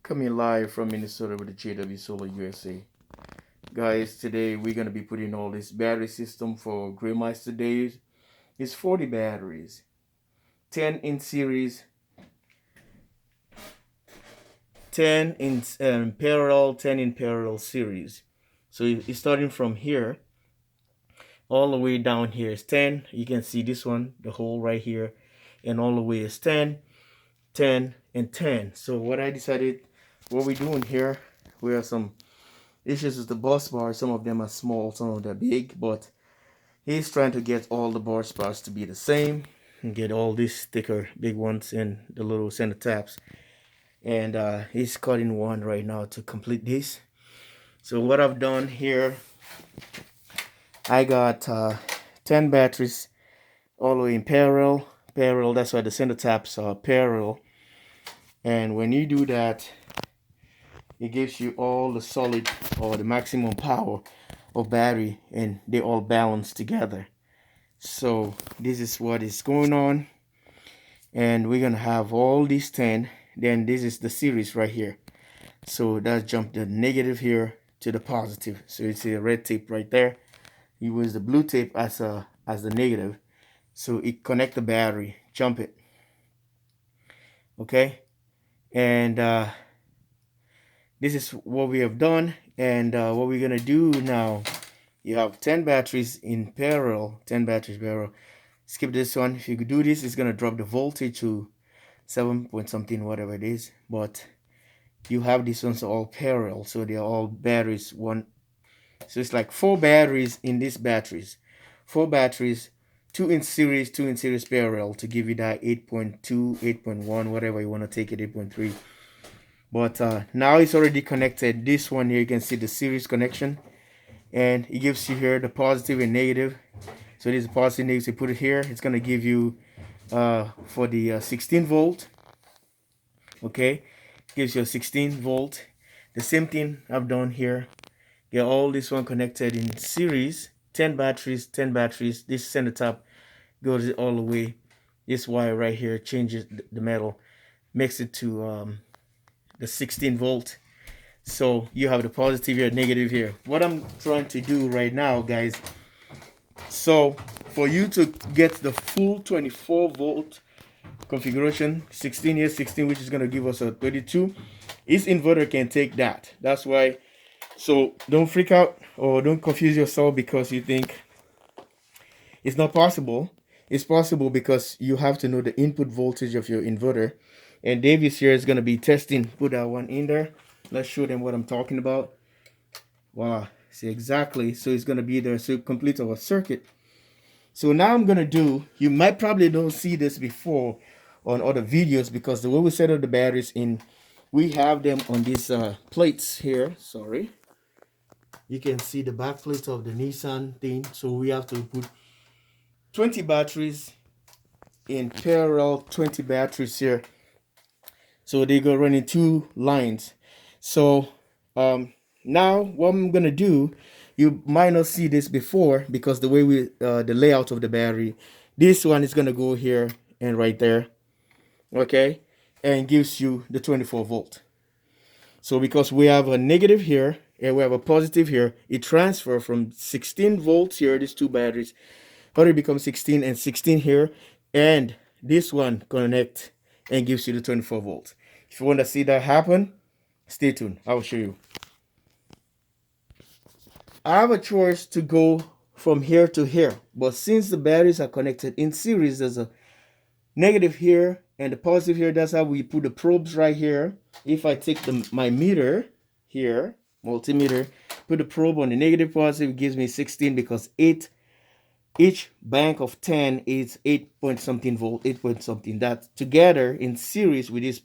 Coming live from Minnesota with the JW Solar USA. Guys, today we're going to be putting all this battery system for Grillmeister days. It's 40 batteries, 10 in series, 10 in parallel, 10 in parallel series. So it's starting from here all the way down here is 10. You can see this one, the hole right here, and all the way is 10, 10, and 10. So what we're doing here, we have some issues with the bus bars. Some of them are small, some of them are big, but he's trying to get all the bus bars to be the same and get all these thicker big ones in the little center taps. And he's cutting one right now to complete this. So what I've done here, I got 10 batteries all the way in parallel. That's why the center taps are parallel. And when you do that, it gives you all the solid or the maximum power of battery, and they all balance together. So this is what is going on, and we're gonna have all these 10. Then this is the series right here. So that jumped the negative here to the positive. So you see the red tape right there. You use the blue tape as the negative. So it connect the battery, jump it. Okay, and this is what we have done. And what we're gonna do now, you have 10 batteries in parallel, 10 batteries parallel. Skip this one. If you could do this, it's gonna drop the voltage to 7 point something, whatever it is. But you have these ones all parallel, so they're all batteries one. So it's like 4 batteries in these batteries, 4 batteries, 2 in series, 2 in series parallel, to give you that 8.2, 8.1, whatever you want to take it, 8.3. But now it's already connected. This one here, you can see the series connection, and it gives you here the positive and negative. So this is positive, negative. So you put it here, it's going to give you for the 16 volt. Okay, gives you a 16 volt. The same thing I've done here. Get all this one connected in series, 10 batteries, 10 batteries. This center tap goes all the way. This wire right here changes the metal, makes it to the 16 volt. So you have the positive here, negative here. What I'm trying to do right now, guys, so for you to get the full 24 volt configuration, 16 here, 16, which is going to give us a 32, this inverter can take that. That's why. So don't freak out or don't confuse yourself because you think it's not possible. It's possible because you have to know the input voltage of your inverter. And Davis here is going to be testing. Put that one in there. Let's show them what I'm talking about. Voila. See exactly. So it's going to be there. So complete our circuit. So now I'm going to do, you might probably don't see this before on other videos because the way we set up the batteries in, we have them on these plates here. Sorry. You can see the back plate of the Nissan thing. So we have to put 20 batteries in parallel, 20 batteries here. So they go running 2 lines. So now what I'm gonna do, you might not see this before because the way we the layout of the battery, this one is gonna go here and right there, okay, and gives you the 24 volt. So because we have a negative here and we have a positive here, it transfers from 16 volts here, these 2 batteries, how it becomes 16 and 16 here, and this one connect and gives you the 24 volts. If you want to see that happen, stay tuned. I will show you. I have a choice to go from here to here, but since the batteries are connected in series, there's a negative here and the positive here. That's how we put the probes right here. If I take my meter here, multimeter, put the probe on the negative positive, it gives me 16 because each bank of 10 is 8 point something volt, 8 point something. That together in series with this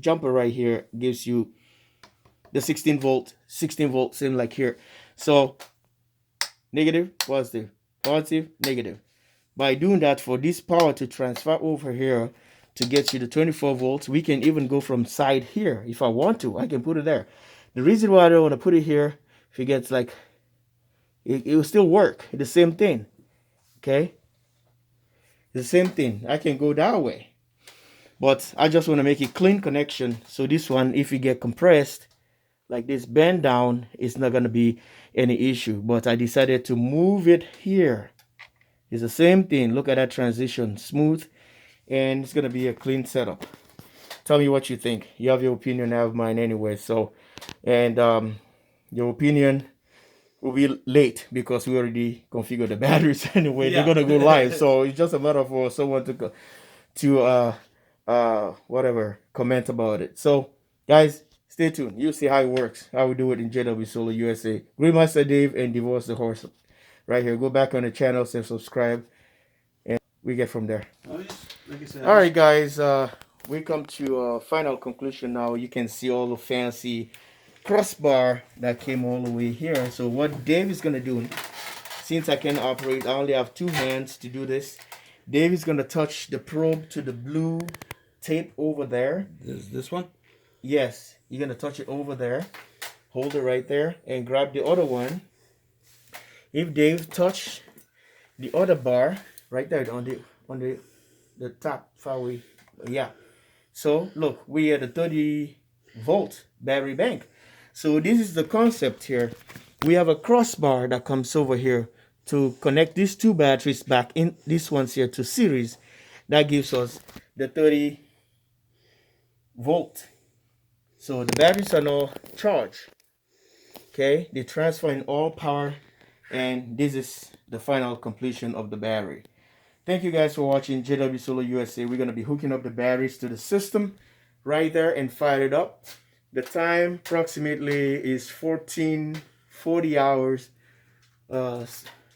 jumper right here gives you the 16 volt, same like here. So negative, positive, positive, negative. By doing that, for this power to transfer over here to get you the 24 volts, we can even go from side here. If I want to, I can put it there. The reason why I don't want to put it here, if it gets like, it will still work. The same thing. Okay? The same thing. I can go that way. But I just want to make a clean connection. So this one, if you get compressed like this, bend down, it's not going to be any issue. But I decided to move it here. It's the same thing. Look at that transition, smooth, and it's going to be a clean setup. Tell me what you think. You have your opinion, I have mine anyway. So, and your opinion will be late because we already configured the batteries anyway. Yeah. They're gonna go live, so it's just a matter for someone to whatever comment about it. So, guys, stay tuned. You'll see how it works. How we do it in JW Solar USA. Greenmaster Dave and Divorce the Horse, right here. Go back on the channel, say subscribe, and we get from there. Like I said, all right, guys. We come to a final conclusion now. You can see all the fancy crossbar that came all the way here. So what Dave is gonna do, since I can operate, I only have 2 hands to do this. Dave is gonna touch the probe to the blue tape over there. This one? Yes, you're gonna touch it over there. Hold it right there and grab the other one. If Dave touch the other bar right there on the top far away, yeah. So look, we are the 30-volt battery bank. So this is the concept here. We have a crossbar that comes over here to connect these 2 batteries back in, this one's here, to series. That gives us the 30 volt. So the batteries are now charged. Okay, they transfer in all power, and this is the final completion of the battery. Thank you guys for watching JW Solar USA. We're going to be hooking up the batteries to the system right there and fire it up. The time approximately is 1440 hours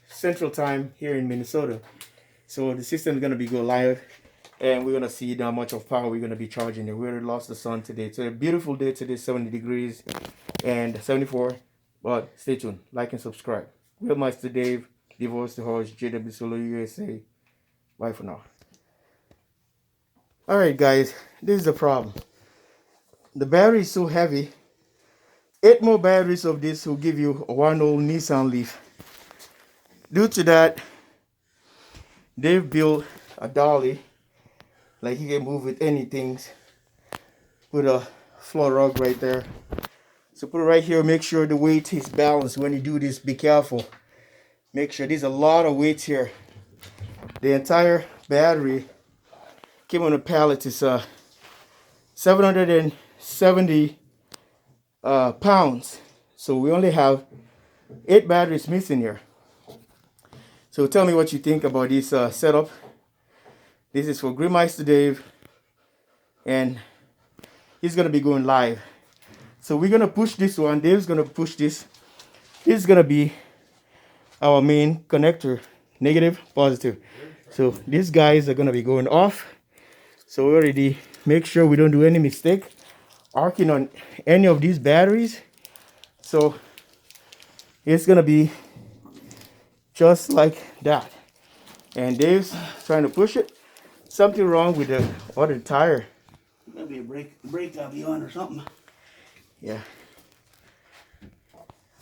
Central Time here in Minnesota. So the system is going to be go live, and we're going to see how much of power we're going to be charging it. We already lost the sun today. It's a beautiful day today, 70 degrees and 74. But stay tuned. Like and subscribe. Wheelmaster Dave, Divorce the Horse, JW Solar USA. Bye for now. Alright guys, this is the problem. The battery is so heavy. 8 more batteries of this will give you one old Nissan Leaf. Due to that, they've built a dolly. Like you can move with anything. Put a floor rug right there. So put it right here. Make sure the weight is balanced. When you do this, be careful. Make sure there's a lot of weight here. The entire battery came on a pallet. It's 770 pounds. So we only have 8 batteries missing here. So tell me what you think about this setup. This is for Greenmeister Dave, and he's gonna be going live. So we're gonna push this one. Dave's gonna push this. This is gonna be our main connector, negative, positive. So these guys are gonna be going off. So we already make sure we don't do any mistake arcing on any of these batteries. So it's gonna be just like that. And Dave's trying to push it. Something wrong with the other tire. Maybe a brake gotta be on or something. Yeah.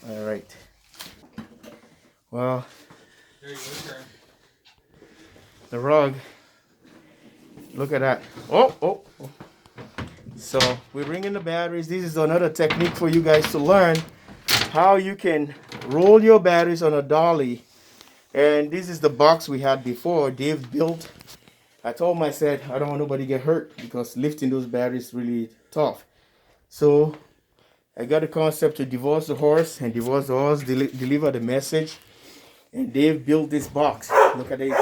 All right. Well, there you go, sir. The rug. Look at that. Oh. So we're bringing the batteries. This is another technique for you guys to learn how you can roll your batteries on a dolly. And this is the box we had before. Dave built. I told him, I said, I don't want nobody to get hurt because lifting those batteries is really tough. So I got the concept to divorce the horse, and divorce the horse, deliver the message. And Dave built this box. Look at this.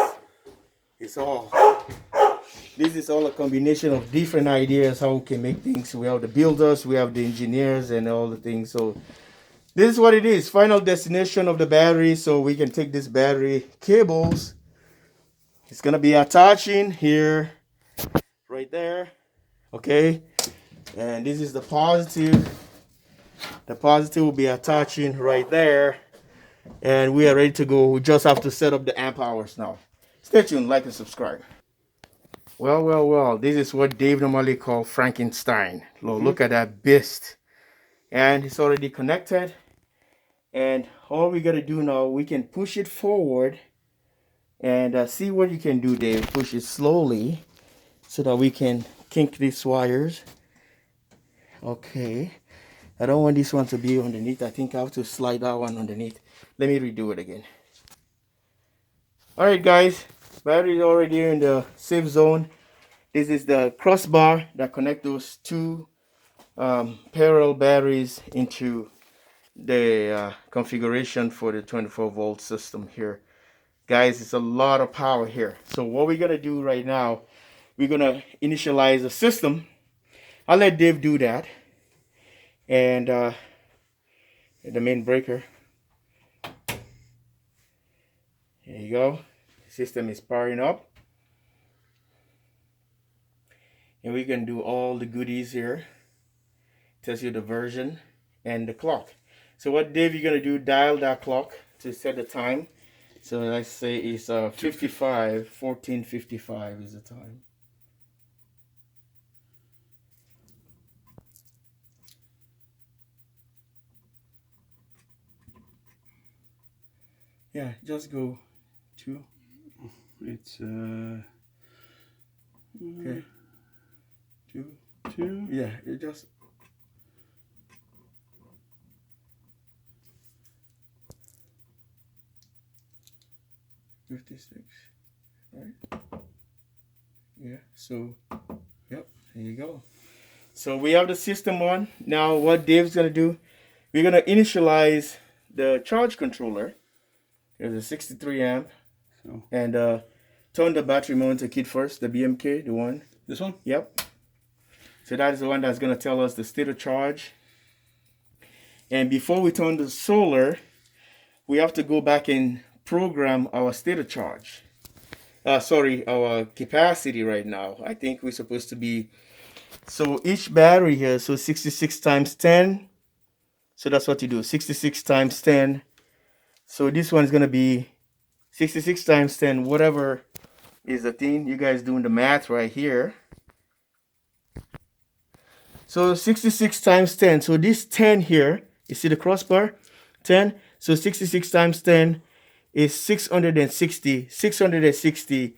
This is all a combination of different ideas how we can make things. We have the builders, we have the engineers, and all the things. So this is what it is. Final destination of the battery. So we can take this battery cables. It's going to be attaching here, right there. Okay. And this is the positive. The positive will be attaching right there. And we are ready to go. We just have to set up the amp hours now. Stay tuned, like and subscribe. Well. This is what Dave normally calls Frankenstein. Look at that beast. And it's already connected. And all we got to do now, we can push it forward. And see what you can do, Dave. Push it slowly so that we can kink these wires. Okay. I don't want this one to be underneath. I think I have to slide that one underneath. Let me redo it again. Alright guys, battery is already in the safe zone. This is the crossbar that connects those two parallel batteries into the configuration for the 24-volt system here. Guys, it's a lot of power here. So what we're gonna do right now, we're gonna initialize the system. I'll let Dave do that. And the main breaker. There you go. The system is powering up. And we can do all the goodies here. Tells you the version and the clock. So what Dave you're gonna do, dial that clock to set the time. So let's say it's 14:55 is the time. Yeah, just go to. It's Okay. Two. Yeah, it just. $56, right? Yeah. So, yep. There you go. So we have the system on. Now, what Dave's gonna do? We're gonna initialize the charge controller. There's a 63 amp. so And turn the battery monitor kit first, the BMK, the one. this one? Yep. So that is the one that's going to tell us the state of charge. And before we turn the solar, we have to go back and program our state of charge. Our capacity right now. I think we're supposed to be, so each battery here, so 66 times 10. So that's what you do, 66 times 10. So this one's going to be 66 times 10, whatever is the thing. You guys doing the math right here. So 66 times 10. So this 10 here, you see the crossbar? 10. So 66 times 10 is 660. 660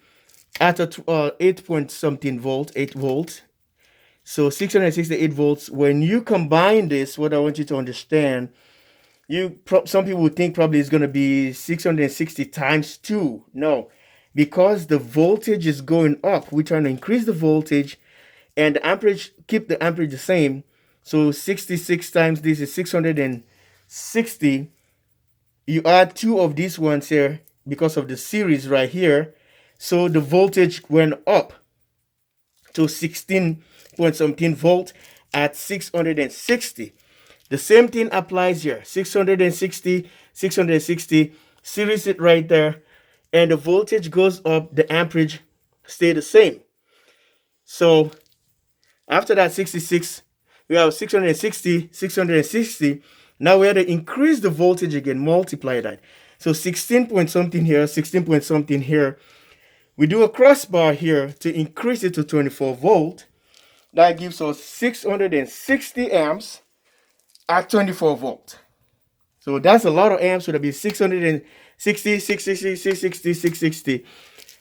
at a 8 point something volt, 8 volts. So 668 volts. When you combine this, what I want you to understand, some people would think probably it's going to be 660 times 2. No, because the voltage is going up, we're trying to increase the voltage and the amperage, keep the amperage the same. So 66 times this is 660. You add 2 of these ones here because of the series right here. So the voltage went up to 16 point something volt at 660. The same thing applies here. 660, 660, series it right there. And the voltage goes up, the amperage stay the same. So after that 66, we have 660, 660. Now we have to increase the voltage again, multiply that. So 16 point something here, 16 point something here. We do a crossbar here to increase it to 24 volt. That gives us 660 amps at 24 volt. So that's a lot of amps. So that'll be 660, 660, 660, 660.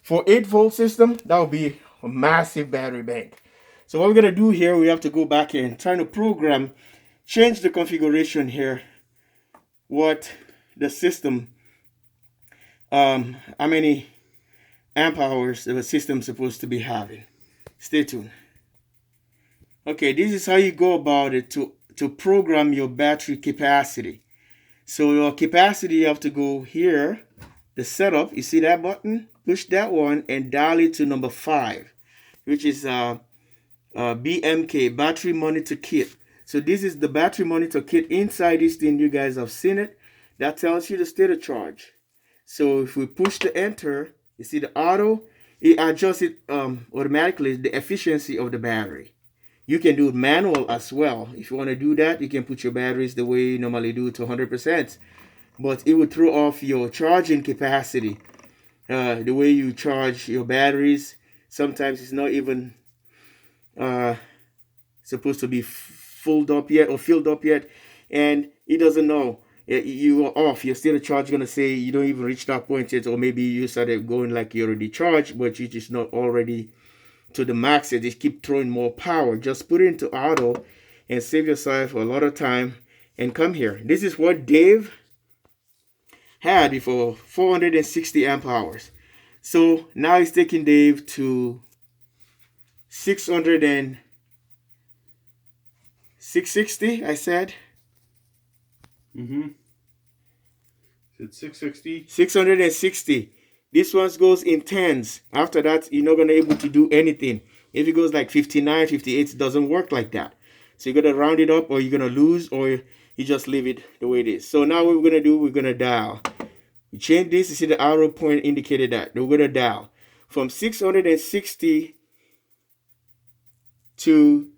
For 8 volt system, that would be a massive battery bank. So what we're gonna do here, we have to go back here and try to program, change the configuration here, what the system, how many amp hours the system is supposed to be having. Stay tuned. Okay, this is how you go about it to program your battery capacity. So your capacity, you have to go here, the setup, you see that button? Push that one and dial it to number 5, which is BMK, battery monitor kit. So this is the battery monitor kit. Inside this thing, you guys have seen it. That tells you the state of charge. So if we push the enter, you see the auto, it adjusts it automatically, the efficiency of the battery. You can do it manual as well. If you want to do that, you can put your batteries the way you normally do to 100%. But it would throw off your charging capacity. The way you charge your batteries, sometimes it's not even supposed to be filled up yet or filled up yet. And it doesn't know. You are off. Your state of charge going to say you don't even reach that point yet. Or maybe you started going like you already charged, but you just not already to the max, it just keep throwing more power. Just put it into auto and save yourself a lot of time and come here. This is what Dave had before, 460 amp hours. So now it's taking Dave to 660, I said. It's 660. 660. This one goes in tens. After that, you're not going to be able to do anything. If it goes like 59, 58, it doesn't work like that. So you're going to round it up, or you're going to lose, or you just leave it the way it is. So now what we're going to do, we're going to dial. We change this. You see the arrow point indicated that. We're going to dial from 660 to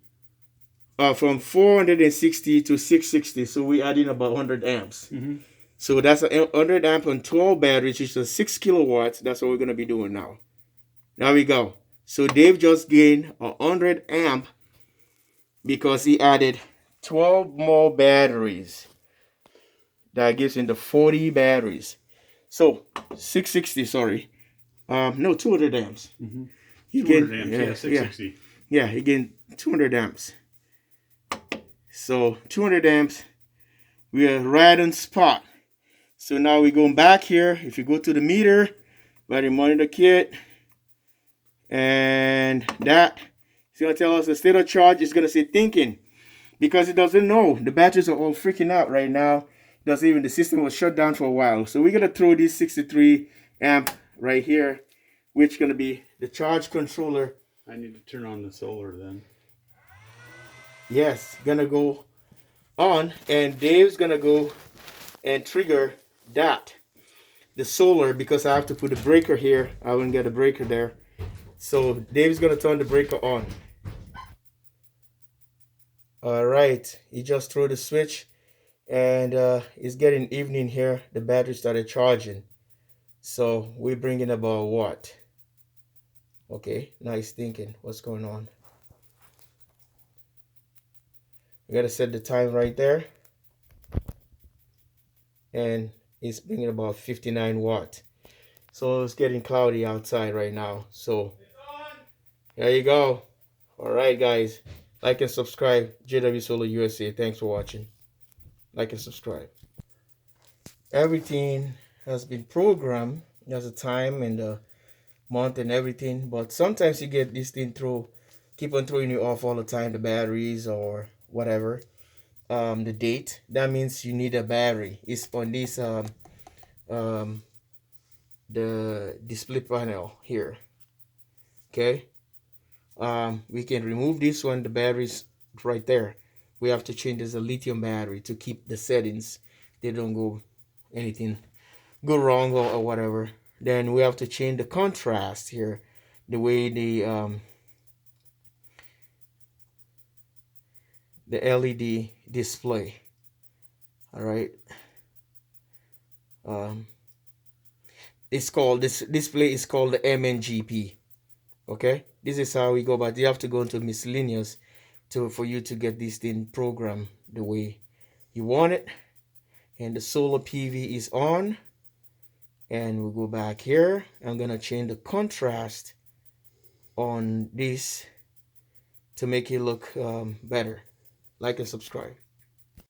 from 460 to 660. So we're adding about 100 amps. So that's a 100 amp on 12 batteries, which is 6 kilowatts. That's what we're going to be doing now. There we go. So Dave just gained 100 amp because he added 12 more batteries. That gives him the 40 batteries. So 660, sorry. No, 200 amps. 200 amps, yeah, 660. Yeah, he gained 200 amps. So 200 amps. We are right on spot. So now we're going back here. If you go to the meter, battery monitor kit, and that, it's going to tell us the state of charge. It's going to say thinking, because it doesn't know. The batteries are all freaking out right now. Doesn't even, the system was shut down for a while. So we're going to throw this 63 amp right here, which is going to be the charge controller. I need to turn on the solar then. Yes, going to go on, and Dave's going to go and trigger that, the solar, because I have to put a breaker here. I wouldn't get a breaker there. So Dave's gonna turn the breaker on. All right, he just threw the switch, and it's getting evening here. The battery started charging, so we're bringing about what? Okay, now he's thinking, what's going on? We gotta set the time right there, and it's bringing about 59 watts. So it's getting cloudy outside right now. So there you go. All right, guys. Like and subscribe. jwsolarusa. Thanks for watching. Like and subscribe. Everything has been programmed. There's a time and a month and everything. But sometimes you get this thing keep on throwing you off all the time. The batteries or whatever. The date. That means you need a battery. It's on this the display panel here. Okay. We can remove this one, the batteries right there. We have to change as a lithium battery to keep the settings. They don't go wrong or whatever. Then we have to change the contrast here, the way the LED display. All right. It's called, this display is called the MNGP. Okay, this is how we go, but you have to go into miscellaneous for you to get this thing programmed the way you want it. And the solar PV is on, and we'll go back here. I'm gonna change the contrast on this to make it look better. Like and subscribe.